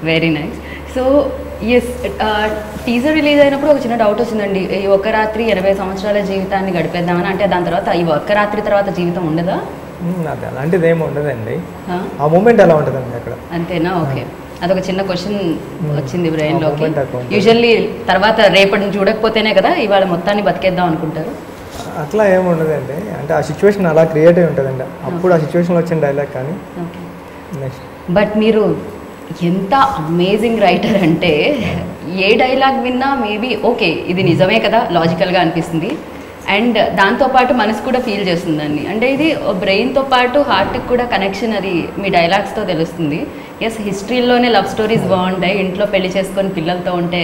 Very nice. So yes, teaser release అయినప్పుడు ఒక చిన్న డౌట్ వచ్చిందండి, ఈ ఒక్క రాత్రి 80 సంవత్సరాల జీవితాన్ని గడిపేద్దామని. అంటే దాని తర్వాత ఈ ఒక్క రాత్రి తర్వాత జీవితం ఉండదా? అది అలాంటిది ఏమి ఉండదండి, ఆ మూమెంట్ ఎలా ఉంటుందండి అక్కడ, అంతేనా? ఓకే, అదొక చిన్న క్వశ్చన్ వచ్చింది బ్రెయిన్లోకి. యూజువల్లీ తర్వాత రేపటిని చూడకపోతేనే కదా ఇవాళ మొత్తాన్ని బతికేద్దాం అనుకుంటారు. అట్లా ఏమి ఉండదండి, అంటే ఆ సిచ్యువేషన్ అలా క్రియేట్ అయి ఉంటుందండి అప్పుడు, ఆ సిచ్యువేషన్లో వచ్చిన డైలాగ్. కానీ నెక్స్ట్ బట్ మీరు ఎంత అమేజింగ్ రైటర్ అంటే ఏ డైలాగ్ విన్నా మేబీ ఓకే ఇది నిజమే కదా లాజికల్గా అనిపిస్తుంది, అండ్ దాంతోపాటు మనసు కూడా ఫీల్ చేస్తుందండి. అంటే ఇది బ్రెయిన్తో పాటు హార్ట్కి కూడా కనెక్షన్ అది మీ డైలాగ్స్తో తెలుస్తుంది. ఎస్, హిస్టరీలోనే లవ్ స్టోరీస్ బాగుంటాయి, ఇంట్లో పెళ్లి చేసుకొని పిల్లలతో ఉంటే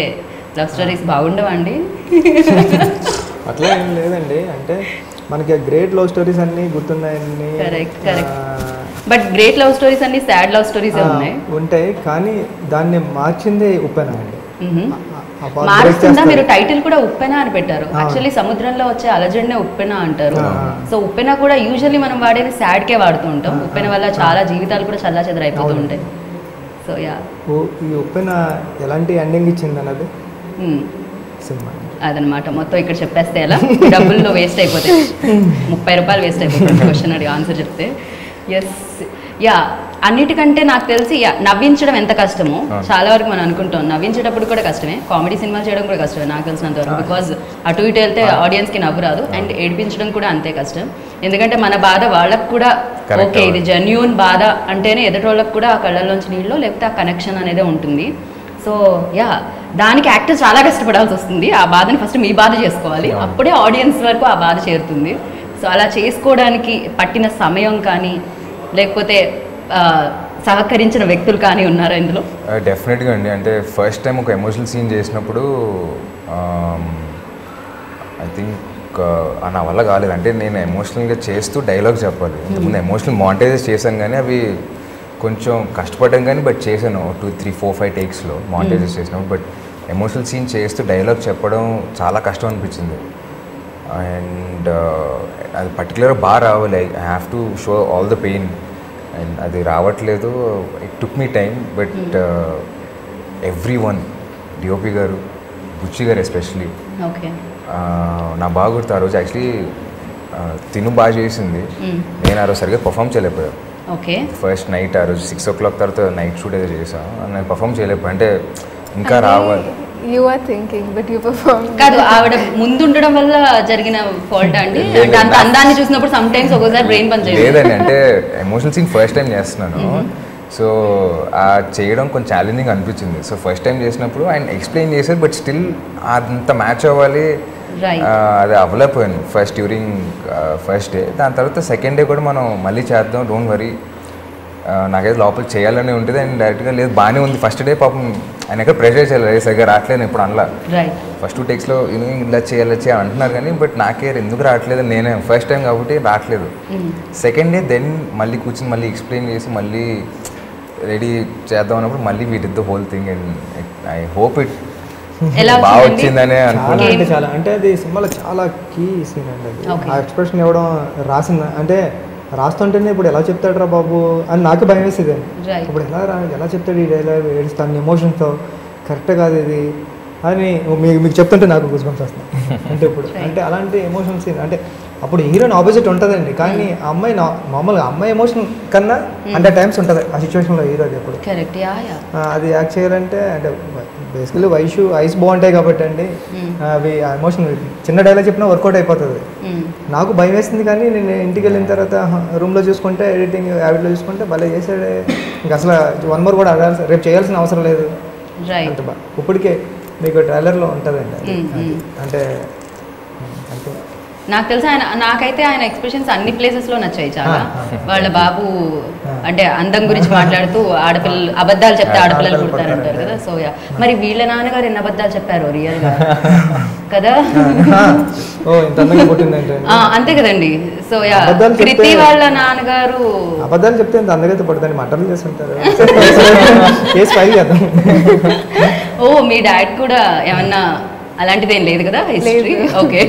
లవ్ స్టోరీస్ బాగుండవా అండి? అట్లా ఏం లేదండి, అంటే మనకి గ్రేట్ లవ్ స్టోరీస్ అన్నీ గుర్తున్నాయని. Correct correct, but great love stories అన్ని సాడ్ లవ్ స్టోరీస్ ఉంటాయి, కానీ దాన్ని మార్చిందే ఉప్పెన అండి. మారుస్తుందా? మీరు టైటిల్ కూడా ఉప్పెన అని పెట్టారు. యాక్చువల్లీ సముద్రంలో వచ్చే అలజడినే ఉప్పెన అంటారు. సో ఉప్పెన కూడా యూజువల్లీ మనం వాడేది సాడ్ కే వాడుతూ ఉంటాం. ఉప్పెన వల్ల చాలా జీవితాలు కూడా చల్లా చెదరైపోతూ ఉంటాయి. సో యా, ఈ ఉప్పెన ఎలాంటి ఎండింగ్ ఇచ్చింది అన్నది సినిమా అదనమాట. మొత్తం ఇక్కడ చెప్పేస్తే ఎలా డబ్బుల్లో వేస్ట్ అయిపోతాయి, 30 రూపాయలు వేస్ట్ అయిపోతుంది క్వశ్చన్ అడిగి ఆన్సర్ చెప్తే. ఎస్, యా, అన్నిటికంటే నాకు తెలిసి నవ్వించడం ఎంత కష్టమో చాలా వరకు మనం అనుకుంటాం. నవ్వించేటప్పుడు కూడా కష్టమే, కామెడీ సినిమాలు చేయడం కూడా కష్టమే నాకు తెలిసినంత వరకు. బికాజ్ అటు ఇటు వెళ్తే ఆడియన్స్కి నవ్వు రాదు, అండ్ ఏడిపించడం కూడా అంతే కష్టం. ఎందుకంటే మన బాధ వాళ్ళకు కూడా ఓకే ఇది జెన్యూన్ బాధ అంటేనే ఎదుటి వాళ్ళకి కూడా ఆ కళ్ళల్లోంచి నీళ్ళు లేకపోతే ఆ కనెక్షన్ అనేది ఉంటుంది. సో యా, దానికి యాక్టర్ చాలా కష్టపడాల్సి వస్తుంది. ఆ బాధని ఫస్ట్ మీ బాధ చేసుకోవాలి, అప్పుడే ఆడియన్స్ వరకు ఆ బాధ చేరుతుంది. సో అలా చేసుకోవడానికి పట్టిన సమయం కానీ లేకపోతే సహకరించిన వ్యక్తులు కానీ ఉన్నారా ఇందులో? డెఫినెట్గా అండి. అంటే ఫస్ట్ టైం ఒక ఎమోషనల్ సీన్ చేసినప్పుడు ఐ థింక్ నా వల్ల కాలేదు. అంటే నేను ఎమోషనల్గా చేస్తూ డైలాగ్ చెప్పాలి. ఇంతకుముందు ఎమోషనల్ మాంటేజెస్ చేశాను, కానీ అవి కొంచెం కష్టపడ్డాం, కానీ బట్ చేశాను 2, 3, 4, 5 టేక్స్లో మాంటేజెస్ చేసినప్పుడు. బట్ ఎమోషనల్ సీన్ చేస్తూ డైలాగ్ చెప్పడం చాలా కష్టం అనిపించింది. అండ్ అది పర్టికులర్గా బాగా రావాలి, I have to show all the pain, and అది రావట్లేదు. It took me time, but every one, DOP గారు, బుచ్చి గారు ఎస్పెషలీ, నా బాగా గుర్తు ఆ రోజు యాక్చువల్లీ తిను బాగా చేసింది, నేను ఆ రోజు సరిగ్గా పర్ఫామ్ చేయలేకపోయాను. ఫస్ట్ నైట్ ఆ రోజు 6 o'clock తర్వాత నైట్ షూట్ ఏదో చేసాను, నేను పర్ఫామ్ చేయలేకపోయాను. అంటే ఇంకా రావాలి. You are thinking, but you performed. కాదు, ఆవిడ ముందు ఉండడం వల్ల జరిగిన ఫాల్ట్ అండి. అంత అందాన్ని చూసినప్పుడు సమ్ టైమ్స్ ఒక్కోసారి బ్రెయిన్ పని చేయదు. లేదండి, అంటే ఎమోషనల్ సీన్ ఫస్ట్ టైం చేస్తున్నాను, సో ఆ చేయడం కొంచెం ఛాలెంజింగ్ అనిపించింది. సో ఫస్ట్ టైం చేసినప్పుడు ఆయన ఎక్స్ప్లెయిన్ చేశారు, బట్ స్టిల్ అంత మ్యాచ్ అవ్వాలి, అది అవ్వలేకపోయాను డ్యూరింగ్ ఫస్ట్ డే. దాని తర్వాత సెకండ్ డే కూడా మనం మళ్ళీ చేద్దాం, డోంట్ వరీ, నాకైతే లోపల చేయాలని ఉంటుంది. అండ్ డైరెక్ట్గా లేదు బాగానే ఉంది. ఫస్ట్ డే పాపం ఆయన ఎక్కడ ప్రెషర్ చేయాలి, సరిగ్గా రావట్లేదు ఇప్పుడు అనలా. ఫస్ట్ 2 టేక్స్లో ఇలా చేయాలి అంటున్నారు, కానీ బట్ నాకే ఎందుకు రావట్లేదు, నేనే ఫస్ట్ టైం కాబట్టి రావట్లేదు. సెకండ్ డే దెన్ మళ్ళీ కూర్చొని మళ్ళీ ఎక్స్ప్లెయిన్ చేసి మళ్ళీ రెడీ చేద్దాం అన్నప్పుడు మళ్ళీ we did the whole thing, and I hope it బాగా వచ్చిందనే అనుకుంటున్నాను. చాలా అంటే అది సినిమాలో చాలా కీ సీన్ అండి అది. ఆ ఎక్స్ప్రెషన్ ఇవ్వడం రాసింది, అంటే రాస్తుంటేనే ఇప్పుడు ఎలా చెప్తాడు రా బాబు అని నాకు భయం వేసేది. ఇప్పుడు ఎలా చెప్తాడు ఈ డైలాగ్, ఏడుస్తాను ఎమోషన్స్తో, కరెక్ట్ కాదు ఇది అని మీకు చెప్తుంటే నాకు గుర్తుకొచ్చి వస్తుంది. అంటే ఇప్పుడు అంటే అలాంటి ఎమోషనల్ సీన్, అంటే అప్పుడు హీరోయిన్ ఆపోజిట్ ఉంటుందండి, కానీ ఆ అమ్మాయి మామూలుగా అమ్మాయి ఎమోషన్ కన్నా 100 times ఉంటుంది ఆ సిచ్యువేషన్లో హీరోది. ఎప్పుడు అది యాక్ట్ చేయాలంటే అంటే బేసికలీ ఐస్ బాగుంటాయి కాబట్టి అండి, అవి ఆ ఎమోషన్ చిన్న డైలాగ్ చెప్పినా వర్కౌట్ అయిపోతుంది. నాకు భయం వేసింది, కానీ నేను ఇంటికి వెళ్ళిన తర్వాత రూమ్లో చూసుకుంటే ఎడిటింగ్ యావిడ్లో చూసుకుంటే భలే చేసాడే, ఇంకా అసలు 1 more కూడా రేపు చేయాల్సిన అవసరం లేదు అంటే ఇప్పటికే మీకు ట్రైలర్లో ఉంటుందండి. అంటే అంటే నాకు తెలిసి నాకైతే ఆయన ఎక్స్ప్రెషన్స్ అన్ని ప్లేసెస్లో నచ్చాయి చాలా. వాళ్ళ బాబు అంటే అందం గురించి మాట్లాడుతూ ఆడపిల్లలు అబద్ధాలు చెప్తే ఆడపిల్లలు పుడతారంటారు కదా. సో మరి వీళ్ళ నాన్నగారు ఎన్ని అబద్ధాలు చెప్పారు రియల్గా కదా, అంతే కదండి. సో కృతి వాళ్ళ నాన్నగారు అబద్ధాలు చెప్తే అందరికైతే పడుతుంది, మటర్లు చేస్తుంటారు. ఓ మీ డాడ్ కూడా ఏమన్నా అలాంటిదేం లేదు కదా హిస్టరీ? ఓకే.